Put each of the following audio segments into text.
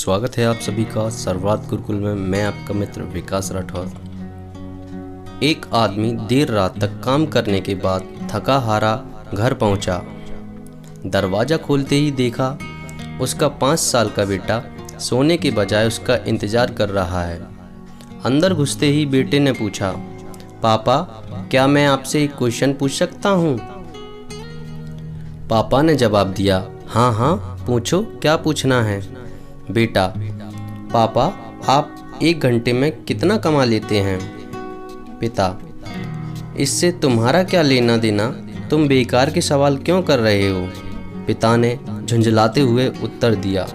स्वागत है आप सभी का सर्वात गुरुकुल में। मैं आपका मित्र विकास राठौर। एक आदमी देर रात तक काम करने के बाद थका हारा घर पहुंचा। दरवाज़ा खोलते ही देखा उसका 5 साल का बेटा सोने के बजाय उसका इंतज़ार कर रहा है। अंदर घुसते ही बेटे ने पूछा, पापा क्या मैं आपसे एक क्वेश्चन पूछ सकता हूँ? पापा ने जवाब दिया, हाँ हाँ पूछो, क्या पूछना है? बेटा, पापा आप 1 घंटे में कितना कमा लेते हैं? पिता, इससे तुम्हारा क्या लेना देना, तुम बेकार के सवाल क्यों कर रहे हो? पिता ने झुंझलाते हुए उत्तर दिया,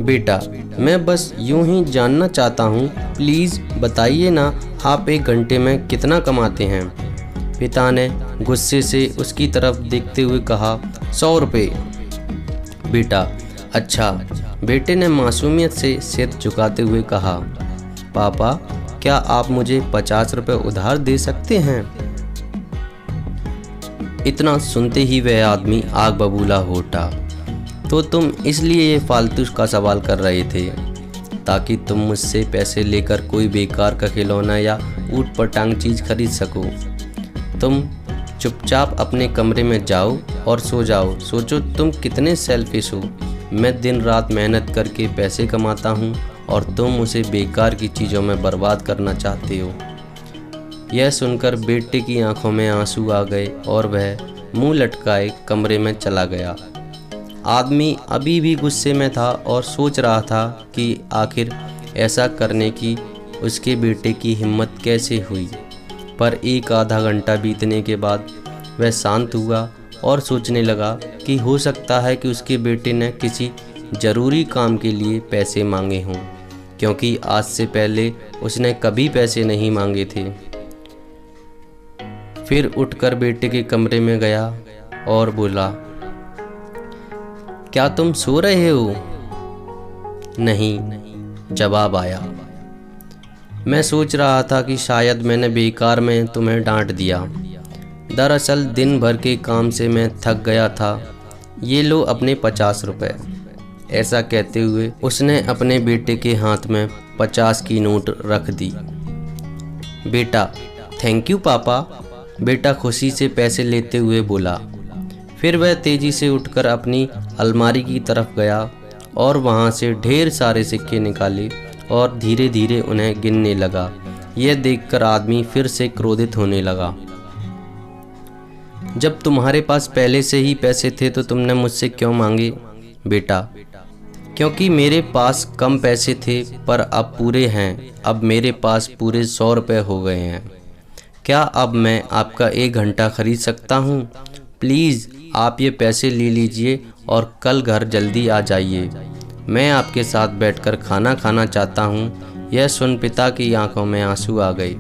बेटा मैं बस यूं ही जानना चाहता हूँ, प्लीज़ बताइए ना, आप 1 घंटे में कितना कमाते हैं? पिता ने गुस्से से उसकी तरफ देखते हुए कहा, 100 रुपये। बेटा, अच्छा। बेटे ने मासूमियत से सिर झुकाते हुए कहा, पापा क्या आप मुझे 50 रुपये उधार दे सकते हैं? इतना सुनते ही वह आदमी आग बबूला हो उठा। तो तुम इसलिए ये फालतू का सवाल कर रहे थे ताकि तुम मुझसे पैसे लेकर कोई बेकार का खिलौना या ऊट पटांग चीज़ खरीद सको। तुम चुपचाप अपने कमरे में जाओ और सो जाओ। सोचो तुम कितने सेल्फिश हो। मैं दिन रात मेहनत करके पैसे कमाता हूँ और तुम उसे बेकार की चीज़ों में बर्बाद करना चाहते हो। यह सुनकर बेटे की आंखों में आंसू आ गए और वह मुंह लटकाए कमरे में चला गया। आदमी अभी भी गुस्से में था और सोच रहा था कि आखिर ऐसा करने की उसके बेटे की हिम्मत कैसे हुई। पर 1 आधा घंटा बीतने के बाद वह शांत हुआ और सोचने लगा कि हो सकता है कि उसके बेटे ने किसी ज़रूरी काम के लिए पैसे मांगे हों, क्योंकि आज से पहले उसने कभी पैसे नहीं मांगे थे। फिर उठकर बेटे के कमरे में गया और बोला, क्या तुम सो रहे हो? नहीं, जवाब आया। मैं सोच रहा था कि शायद मैंने बेकार में तुम्हें डांट दिया। दरअसल दिन भर के काम से मैं थक गया था। ये लो अपने 50 रुपये। ऐसा कहते हुए उसने अपने बेटे के हाथ में 50 की नोट रख दी। बेटा, थैंक यू पापा, बेटा खुशी से पैसे लेते हुए बोला। फिर वह तेज़ी से उठकर अपनी अलमारी की तरफ गया और वहाँ से ढेर सारे सिक्के निकाले और धीरे धीरे उन्हें गिनने लगा। यह देखकर आदमी फिर से क्रोधित होने लगा। जब तुम्हारे पास पहले से ही पैसे थे तो तुमने मुझसे क्यों मांगे? बेटा, क्योंकि मेरे पास कम पैसे थे पर अब पूरे हैं। अब मेरे पास पूरे 100 रुपये हो गए हैं। क्या अब मैं आपका 1 घंटा खरीद सकता हूँ? प्लीज़ आप ये पैसे ले लीजिए और कल घर जल्दी आ जाइए। मैं आपके साथ बैठकर खाना खाना चाहता हूँ। यह सुन पिता की आंखों में आंसू आ गए।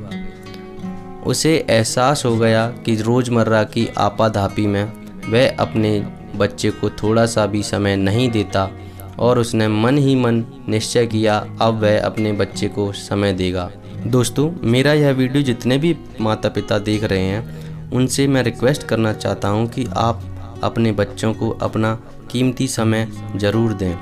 उसे एहसास हो गया कि रोज़मर्रा की आपाधापी में वह अपने बच्चे को थोड़ा सा भी समय नहीं देता और उसने मन ही मन निश्चय किया अब वह अपने बच्चे को समय देगा। दोस्तों, मेरा यह वीडियो जितने भी माता पिता देख रहे हैं उनसे मैं रिक्वेस्ट करना चाहता हूँ कि आप अपने बच्चों को अपना कीमती समय ज़रूर दें।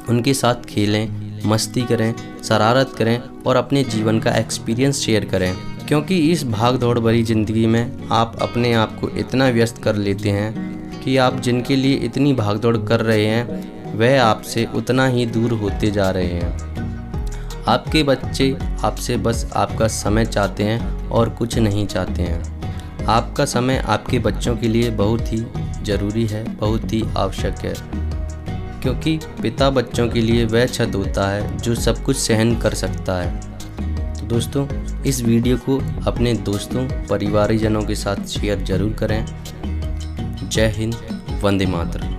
उनके साथ खेलें, मस्ती करें, शरारत करें और अपने जीवन का एक्सपीरियंस शेयर करें, क्योंकि इस भाग दौड़ भरी ज़िंदगी में आप अपने आप को इतना व्यस्त कर लेते हैं कि आप जिनके लिए इतनी भाग दौड़ कर रहे हैं वह आपसे उतना ही दूर होते जा रहे हैं। आपके बच्चे आपसे बस आपका समय चाहते हैं और कुछ नहीं चाहते हैं। आपका समय आपके बच्चों के लिए बहुत ही ज़रूरी है, बहुत ही आवश्यक है, क्योंकि पिता बच्चों के लिए वह छत होता है जो सब कुछ सहन कर सकता है। तो दोस्तों, इस वीडियो को अपने दोस्तों, परिवारजनों के साथ शेयर ज़रूर करें। जय हिंद, वंदे मातरम।